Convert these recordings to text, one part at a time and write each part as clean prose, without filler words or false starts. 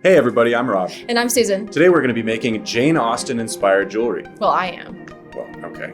Hey everybody, I'm Rob. And I'm Susan. Today we're going to be making Jane Austen inspired jewelry. Well, I am. Well, okay.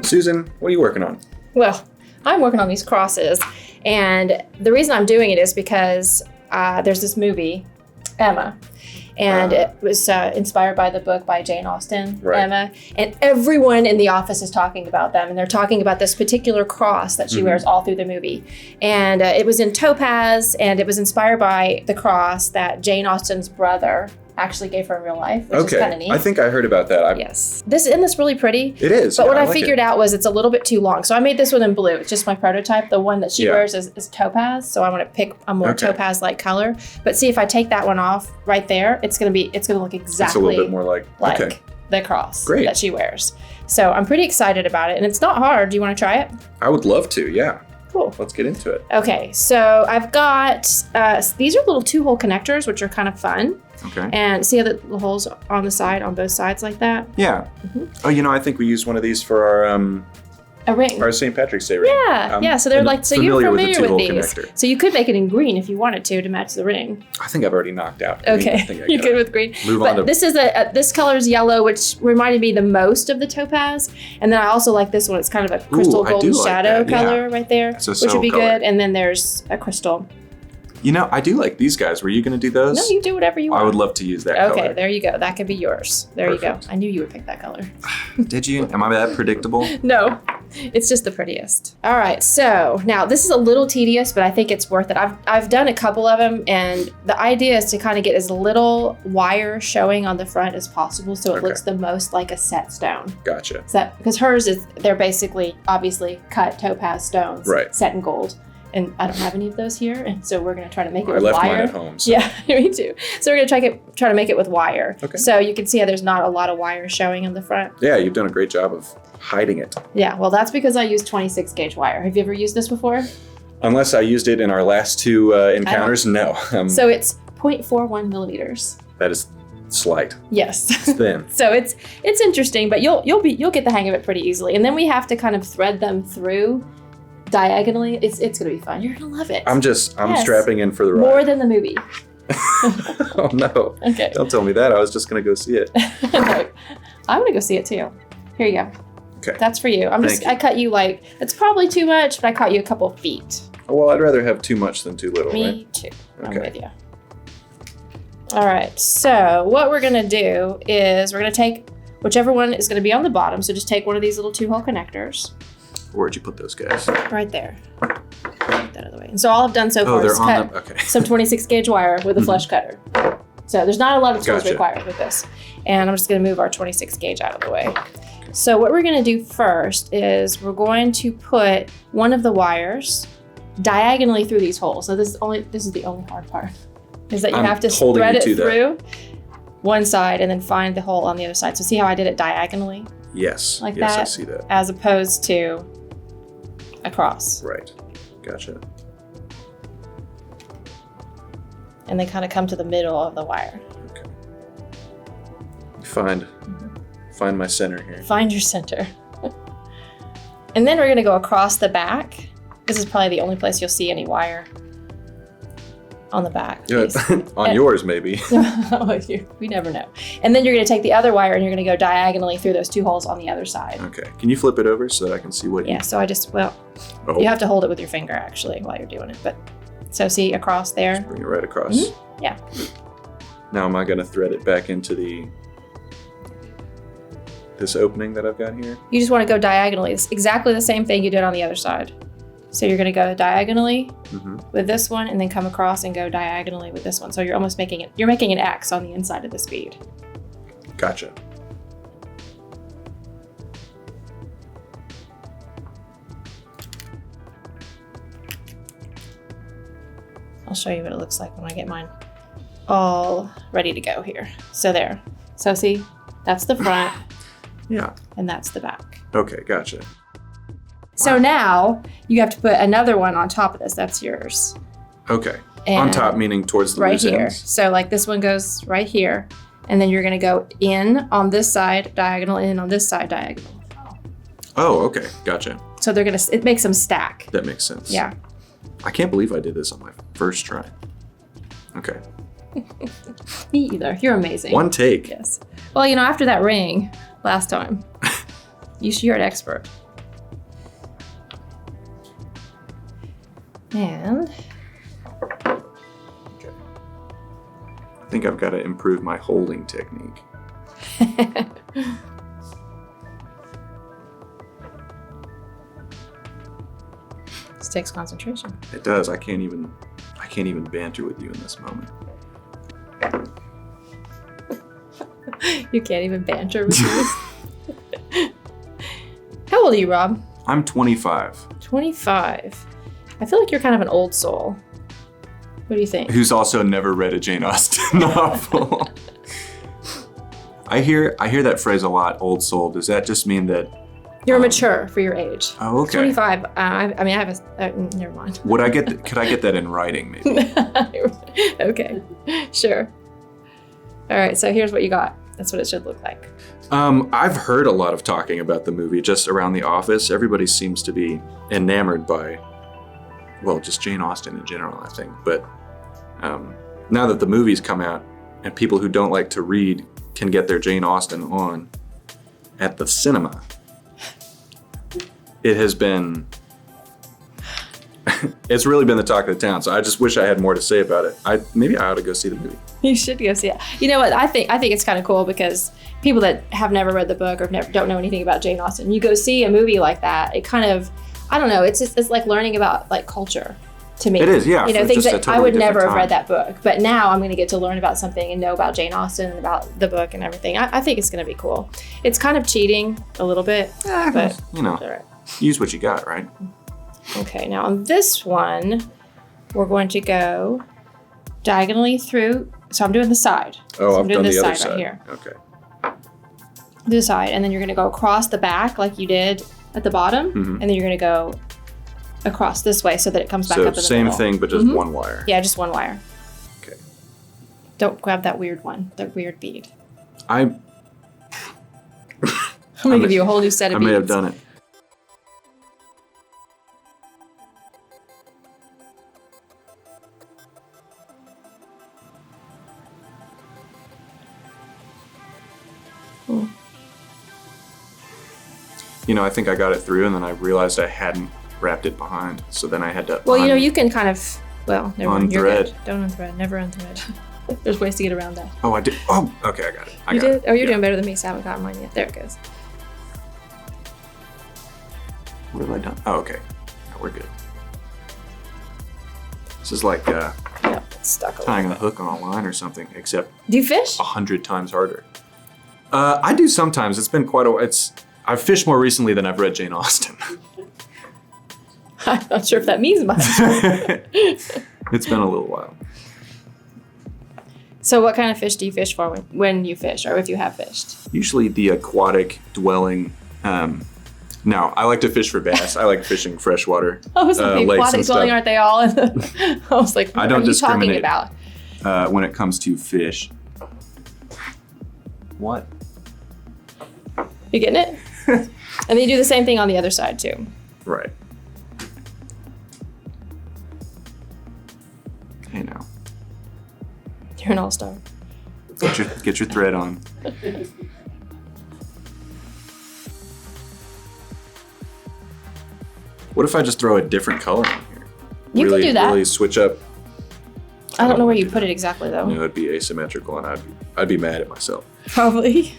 Susan, what are you working on? Well, I'm working on these crosses. And the reason I'm doing it is because there's this movie, Emma. And it was inspired by the book by Jane Austen, Right. Emma. And everyone in the office is talking about them. And they're talking about this particular cross that she wears all through the movie. And it was in topaz, and it was inspired by the cross that Jane Austen's brother actually gave her in real life, which is kind of neat. I think I heard about that. Yes. Isn't this really pretty? It is. But what I like figured out was it's a little bit too long. So I made this one in blue. It's just my prototype. The one that she wears is topaz. So I want to pick a more topaz-like color. But see, if I take that one off right there, it's gonna look exactly it's a little bit more like the cross Great. that she wears. So I'm pretty excited about it. And it's not hard. Do you want to try it? I would love to, yeah. Cool. Let's get into it. Okay, so I've got, these are little 2-hole connectors, which are kind of fun. Okay. And see how the holes on the side, on both sides like that? Yeah. Oh, I think we used one of these for A ring. our St. Patrick's Day ring. Yeah. So they're so you're familiar with, the with two-hole these. connector. So you could make it in green if you wanted to match the ring. I think I've already knocked out green. Okay, I think I you're gotta good with green. Move on to This is this color is yellow, which reminded me the most of the topaz. And then I also like this one. It's kind of a crystal golden shadow color right there, which would be good. And then there's a crystal. I do like these guys. Were you going to do those? No, you do whatever you want. I would love to use that color. Okay, there you go. That could be yours. There Perfect. you go. I knew you would pick that color. Did you? Am I that predictable? No, it's just the prettiest. All right, so now this is a little tedious, but I think it's worth it. I've done a couple of them, and the idea is to kind of get as little wire showing on the front as possible, so it looks the most like a set stone. Gotcha. Because hers they're basically obviously cut topaz stones, set in gold. And I don't have any of those here, and so we're going to try to make it with wire. I left mine at home. So. Yeah, me too. So we're going to try to make it with wire. Okay. So you can see how there's not a lot of wire showing on the front. Yeah, you've done a great job of hiding it. Yeah, well, that's because I used 26 gauge wire. Have you ever used this before? Unless I used it in our last two encounters, no. So it's 0.41 millimeters. That is slight. Yes. It's thin. So it's interesting, but you'll get the hang of it pretty easily. And then we have to kind of thread them through diagonally. It's gonna be fun. You're gonna love it. I'm strapping in for the ride. More than the movie. Oh no. Okay. Don't tell me that. I was just gonna go see it. No, I'm gonna go see it too. Here you go. Okay. That's for you. I cut you it's probably too much, but I cut you a couple feet. Well, I'd rather have too much than too little, Me too. Okay. I'm with you. All right. So what we're gonna do is we're gonna take whichever one is gonna be on the bottom. So just take one of these little 2-hole connectors. Where'd you put those guys? Right there. Get that out of the way. And so all I've done so far is cut some 26 gauge wire with a flush cutter. So there's not a lot of tools required with this. And I'm just going to move our 26 gauge out of the way. So what we're going to do first is we're going to put one of the wires diagonally through these holes. So this is the only hard part, is that you have to thread it through one side and then find the hole on the other side. So see how I did it diagonally? Yes. Like yes, that, I see that. As opposed to across. Right. Gotcha. And they kind of come to the middle of the wire. Okay. Find my center here. Find your center. And then we're going to go across the back. This is probably the only place you'll see any wire on the back. On yours, maybe. We never know. And then you're going to take the other wire and you're going to go diagonally through those 2 holes on the other side. Okay. Can you flip it over so that I can see what Yeah, so you have to hold it with your finger actually while you're doing it. But so see across there? Just bring it right across. Yeah. Now am I going to thread it back into this opening that I've got here? You just want to go diagonally. It's exactly the same thing you did on the other side. So you're going to go diagonally with this one and then come across and go diagonally with this one. So you're almost making an X on the inside of this bead. Gotcha. I'll show you what it looks like when I get mine all ready to go here. So there. So see, that's the front. Yeah. And that's the back. Okay, gotcha. So now you have to put another one on top of this. That's yours. Okay. And on top meaning towards the right loose here. ends? So like this one goes right here. And then you're going to go in on this side, diagonal, in on this side, diagonal. Oh, okay. Gotcha. So it makes them stack. That makes sense. Yeah. I can't believe I did this on my first try. Okay. Me either. You're amazing. One take. Yes. Well, after that ring last time, you're an expert. And okay. I think I've got to improve my holding technique. This takes concentration. It does. I can't even banter with you in this moment. You can't even banter with me. How old are you, Rob? I'm 25. 25. I feel like you're kind of an old soul. What do you think? Who's also never read a Jane Austen novel. I hear that phrase a lot, old soul. Does that just mean that you're mature for your age? Oh, okay. 25. I have never mind. Could I get that in writing, maybe? Okay, sure. All right, so here's what you got. That's what it should look like. I've heard a lot of talking about the movie just around the office. Everybody seems to be enamored by, well, just Jane Austen in general, I think. But now that the movie's come out and people who don't like to read can get their Jane Austen on at the cinema, it has been, it's really been the talk of the town. So I just wish I had more to say about it. Maybe I ought to go see the movie. You should go see it. You know what? I think it's kind of cool because people that have never read the book or don't know anything about Jane Austen, you go see a movie like that. It kind of, I don't know. It's like learning about like culture to me. It is, yeah. Things that totally I would never time. have read that book, but now I'm going to get to learn about something and know about Jane Austen and about the book and everything. I think it's going to be cool. It's kind of cheating a little bit, but all right. Use what you got, right? Okay, now on this one, we're going to go diagonally through. So I'm doing the side. Oh, so I've done the other side. Right here. Okay. The side, and then you're going to go across the back like you did at the bottom, and then you're going to go across this way so that it comes back up in the same middle. thing, but just one wire. Yeah, just one wire. Okay. Don't grab that weird one, that weird bead. I'm going to give you a whole new set of beads. I may have done it. I think I got it through, and then I realized I hadn't wrapped it behind, so then I had to. Well, you can kind of. Well, never mind. You're unthread. good. Don't unthread. Never unthread. There's ways to get around that. Oh, I did. Oh, okay, I got it. You did? Oh, you're doing better than me, so I haven't gotten mine yet. There it goes. What have I done? Oh, okay. Now we're good. This is like it's stuck tying a hook on a line or something, except. Do you fish? 100 times harder. I do sometimes. It's been quite a. I've fished more recently than I've read Jane Austen. I'm not sure if that means much. It's been a little while. So what kind of fish do you fish for when you fish, or if you have fished? Usually the aquatic dwelling. No, I like to fish for bass. I like fishing freshwater. I was like, the aquatic dwelling, aren't they all? I was like, what are you talking about? When it comes to fish. What? You getting it? And then you do the same thing on the other side too. Right. Hey now. You're an all-star. Get your thread on. What if I just throw a different color on here? You can do that. Really switch up. I don't know where you put it exactly though. It'd be asymmetrical, and I'd be mad at myself. Probably.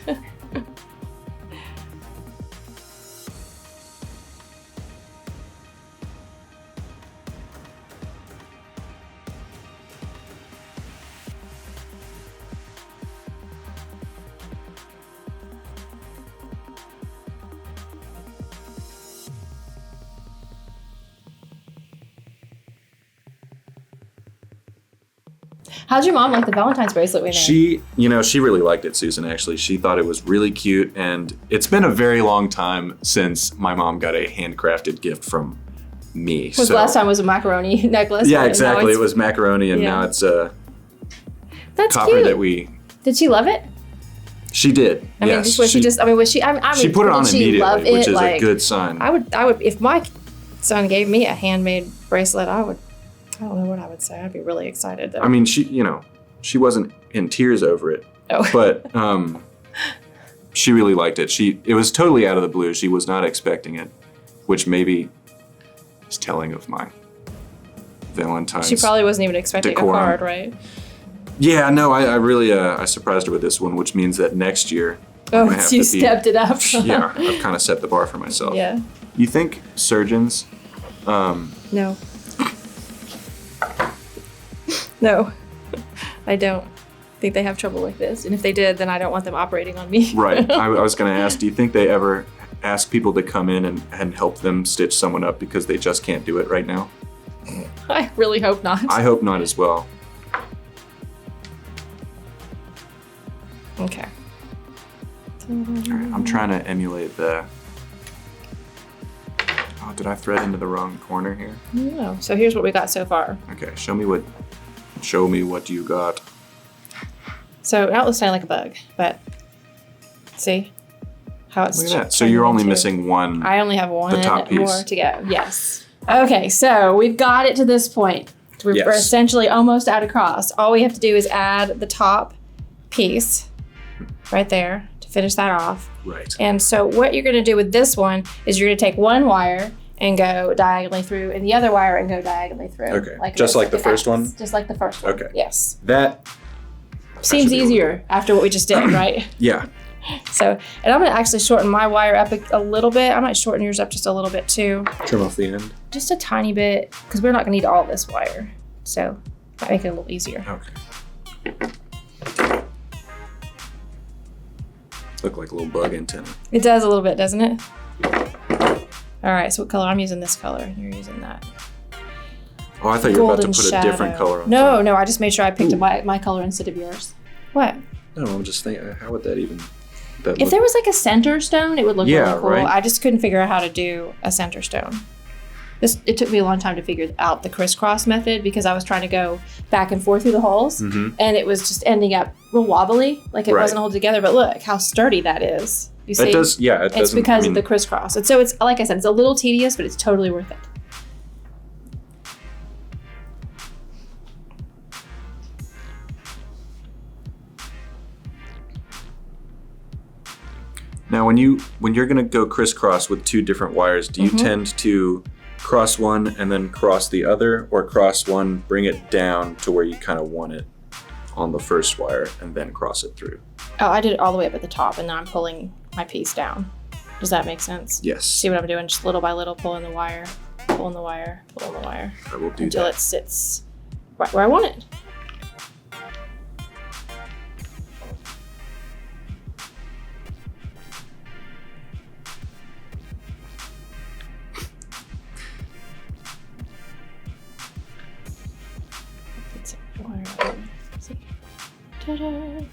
How'd your mom like the Valentine's bracelet we made? She really liked it, Susan, actually. She thought it was really cute, and it's been a very long time since my mom got a handcrafted gift from me. The last time was a macaroni necklace. Yeah, exactly. It was macaroni, and now it's a copper cute. that we... Did she love it? She did. I mean, yes. was she put it on immediately, which is like, a good sign. I would, if my son gave me a handmade bracelet, I would I don't know what I would say. I'd be really excited though. I mean, she wasn't in tears over it. Oh. But she really liked it. It was totally out of the blue. She was not expecting it, which maybe is telling of my Valentine's. She probably wasn't even expecting a card, right? Yeah, no, I really I surprised her with this one, which means that next year. Oh, you stepped it up. Yeah, I've kind of set the bar for myself. Yeah. You think surgeons? No. No, I don't think they have trouble like this. And if they did, then I don't want them operating on me. Right. I was going to ask, do you think they ever ask people to come in and help them stitch someone up because they just can't do it right now? I really hope not. I hope not as well. Okay. All right, I'm trying to emulate the... Oh, did I thread into the wrong corner here? No. So here's what we got so far. Okay, show me what you got. So now it looks kind of like a bug, but see how it's... Look at that. So you're only missing one. I only have one top piece. more to go. Yes. Okay, so we've got it to this point. We're essentially almost at a cross. All we have to do is add the top piece right there to finish that off. Right. And so what you're going to do with this one is you're going to take one wire and go diagonally through, and the other wire and go diagonally through. Okay. Just like the first one? Just like the first one. Okay. Yes. That seems easier after what we just did, right? Yeah. So, and I'm going to actually shorten my wire up a little bit. I might shorten yours up just a little bit too. Trim off the end? Just a tiny bit, because we're not going to need all this wire. So, might make it a little easier. Okay. Look like a little bug antenna. It does a little bit, doesn't it? All right, so what color? I'm using this color. You're using that. Oh, I thought you were about to put a different color on. No, I just made sure I picked my color instead of yours. What? No, I'm just thinking, how would that even... If there was like a center stone, it would look really cool. Right? I just couldn't figure out how to do a center stone. It took me a long time to figure out the crisscross method because I was trying to go back and forth through the holes, and it was just ending up real wobbly, like it wasn't holding together. But look how sturdy that is. You see? It does, yeah. It's because of the crisscross. And so it's, like I said, it's a little tedious, but it's totally worth it. Now, when you're going to go crisscross with two different wires, do you tend to cross one and then cross the other, or cross one, bring it down to where you kind of want it on the first wire, and then cross it through? Oh, I did it all the way up at the top, and then I'm pulling my piece down. Does that make sense? Yes. See what I'm doing? Just little by little, pulling the wire, pulling the wire, pulling the wire. I will do until that. It sits right where I want it. Ta-da.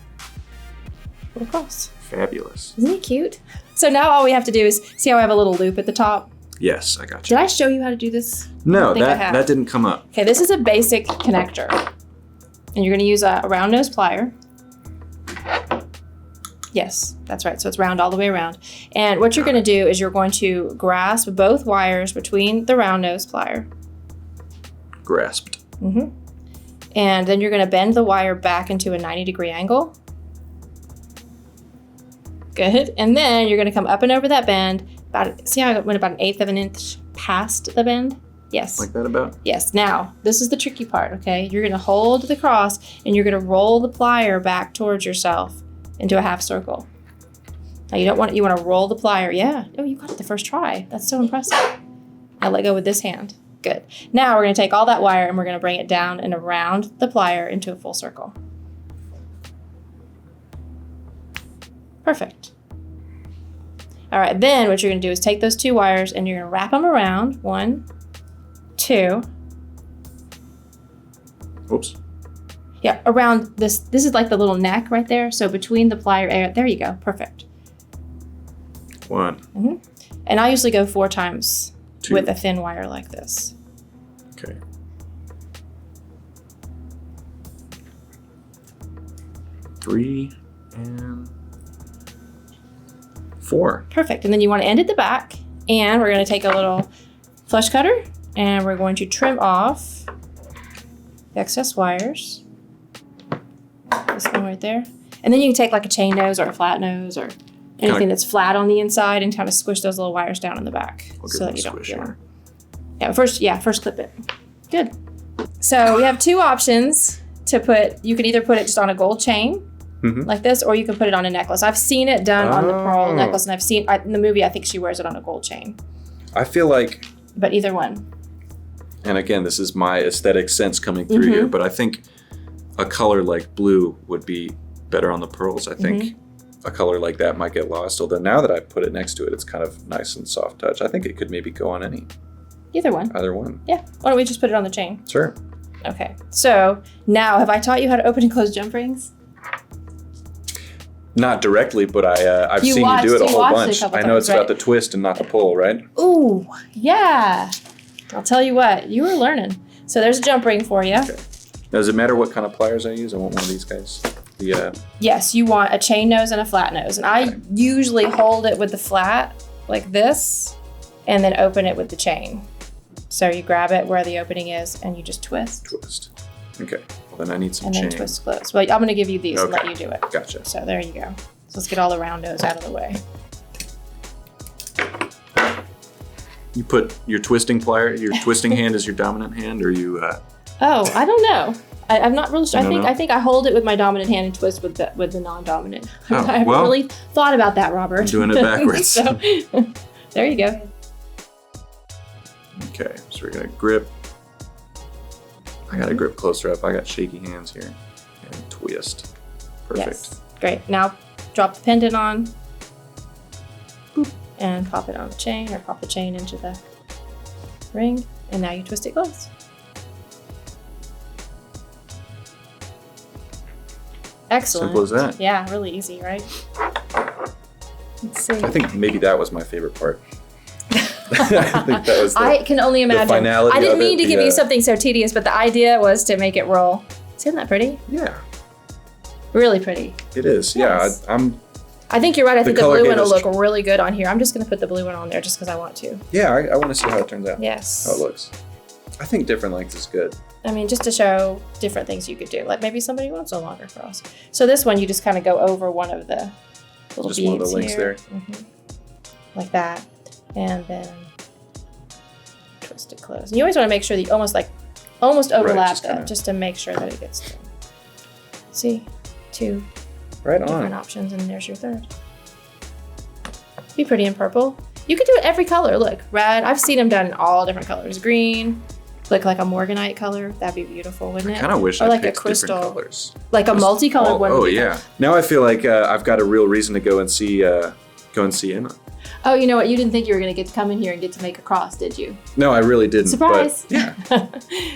Put across. Fabulous. Isn't he cute? So now all we have to do is, see how I have a little loop at the top? Yes, I got you. Did I show you how to do this? No, that didn't come up. Okay, this is a basic connector. And you're going to use a round nose plier. Yes, that's right. So it's round all the way around. And what you're going to do is you're going to grasp both wires between the round nose plier. Grasped. Mm-hmm. And then you're going to bend the wire back into a 90-degree angle. Good. And then you're going to come up and over that bend. See how I went about 1/8 of an inch past the bend? Yes. Like that about? Yes. Now, this is the tricky part, okay? You're going to hold the cross and you're going to roll the plier back towards yourself into a half circle. Now, you want to roll the plier. Yeah. Oh, you got it the first try. That's so impressive. Now, let go with this hand. Good. Now we're going to take all that wire and we're going to bring it down and around the plier into a full circle. Perfect. All right, then what you're going to do is take those two wires and you're going to wrap them around. 1, 2. Oops. Yeah, around this. This is like the little neck right there. So between the plier, there you go. Perfect. 1. Mm-hmm. And I usually go 4 times 2. with a thin wire like this. Okay. 3 and 4. Perfect. And then you want to end at the back. And we're going to take a little flush cutter and we're going to trim off the excess wires. This one right there. And then you can take like a chain nose or a flat nose or anything that's flat on the inside and kind of squish those little wires down in the back so that you don't feel them. First clip it. Good. So we have two options to put. You can either put it just on a gold chain like this, or you can put it on a necklace. I've seen it done on the pearl necklace, and I've seen in the movie, I think she wears it on a gold chain. I feel like... But either one. And again, this is my aesthetic sense coming through here, but I think a color like blue would be better on the pearls. I think a color like that might get lost, although now that I put it next to it, it's kind of nice and soft touch. I think it could maybe go on Either one. Either one. Yeah. Why don't we just put it on the chain? Sure. Okay. So now, have I taught you how to open and close jump rings? Not directly, but I've seen you do it a whole bunch. I know it's about the twist and not the pull, right? Ooh, yeah. I'll tell you what, you were learning. So there's a jump ring for you. Okay. Now, does it matter what kind of pliers I use? I want one of these guys. Yes, you want a chain nose and a flat nose. And I usually hold it with the flat like this and then open it with the chain. So you grab it where the opening is and you just twist. Twist. Okay. Well, then I need some chain. And then twist close. Well, I'm going to give you these and let you do it. Gotcha. So there you go. So let's get all the roundos out of the way. You put your twisting plier, your twisting hand is your dominant hand, or you... Oh, I don't know. I'm not really sure. I think I hold it with my dominant hand and twist with the non-dominant. I haven't really thought about that, Robert. I'm doing it backwards. So, there you go. Okay, so we're gonna grip. I gotta grip closer up. I got shaky hands here. And twist. Perfect. Yes, great. Now drop the pendant on. Boop, and pop it on the chain, or pop the chain into the ring, and now you twist it close. Excellent. Simple as that. Yeah, really easy, right? Let's see. I think maybe that was my favorite part. I think that was I can only imagine. The finality I didn't of mean it, to give you something so tedious, but the idea was to make it roll. Isn't that pretty? Yeah. Really pretty. It is. Yes. Yeah. I think you're right. I think the blue one will look really good on here. I'm just going to put the blue one on there just because I want to. Yeah, I want to see how it turns out. Yes. How it looks. I think different lengths is good. I mean, just to show different things you could do. Like maybe somebody wants a longer cross. So this one, you just kind of go over one of the little beads one of the links here. there. Like that. And then twist it close. And you always want to make sure that you almost overlap that just to make sure that it gets done. See? Two different options, and there's your third. Be pretty in purple. You could do it every color. Look, red. I've seen them done in all different colors. Green. Look like a morganite color. That'd be beautiful, wouldn't it? I kind of wish I like picked a crystal colors. Like a multicolored one. Oh yeah. Now I feel like I've got a real reason to go and see Emma. Oh, you know what? You didn't think you were going to get to come in here and get to make a cross, did you? No, I really didn't. Surprise. But, yeah.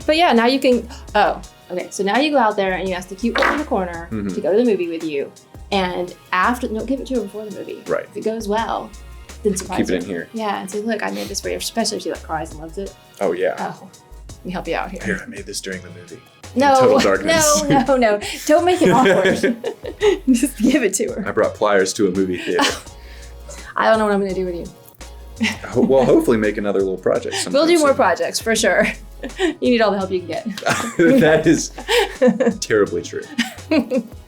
But yeah, now you can. Oh, okay. So now you go out there and you ask the cute girl in the corner to go to the movie with you. And after, no, give it to her before the movie. Right. If it goes well, then surprise her. Keep it in here. Yeah, and say, look, I made this for you, especially if she cries and loves it. Oh, yeah. Oh, let me help you out here. Here, I made this during the movie. No, total darkness. no. Don't make it awkward. Just give it to her. I brought pliers to a movie theater. I don't know what I'm going to do with you. Well, hopefully make another little project. We'll do more projects, for sure. You need all the help you can get. That is terribly true.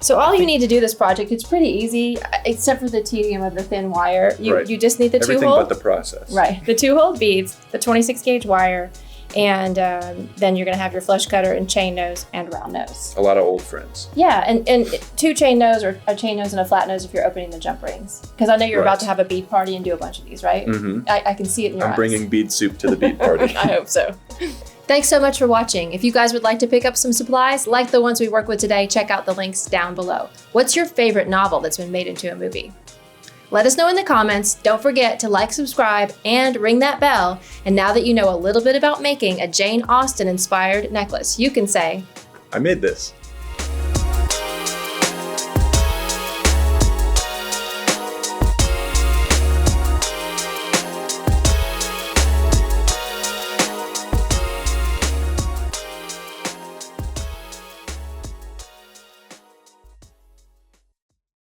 So all you need to do this project, it's pretty easy, except for the tedium of the thin wire. You just need the Everything 2-hole. but the process. Right. The 2-hole beads, the 26 gauge wire, and then you're going to have your flush cutter and chain nose and round nose. A lot of old friends. Yeah, and 2 chain nose or a chain nose and a flat nose if you're opening the jump rings. Because I know you're about to have a bead party and do a bunch of these, right? Mm-hmm. I can see it in your eyes. I'm bringing bead soup to the bead party. I hope so. Thanks so much for watching. If you guys would like to pick up some supplies like the ones we work with today, check out the links down below. What's your favorite novel that's been made into a movie? Let us know in the comments. Don't forget to like, subscribe, and ring that bell. And now that you know a little bit about making a Jane Austen inspired necklace, you can say, I made this.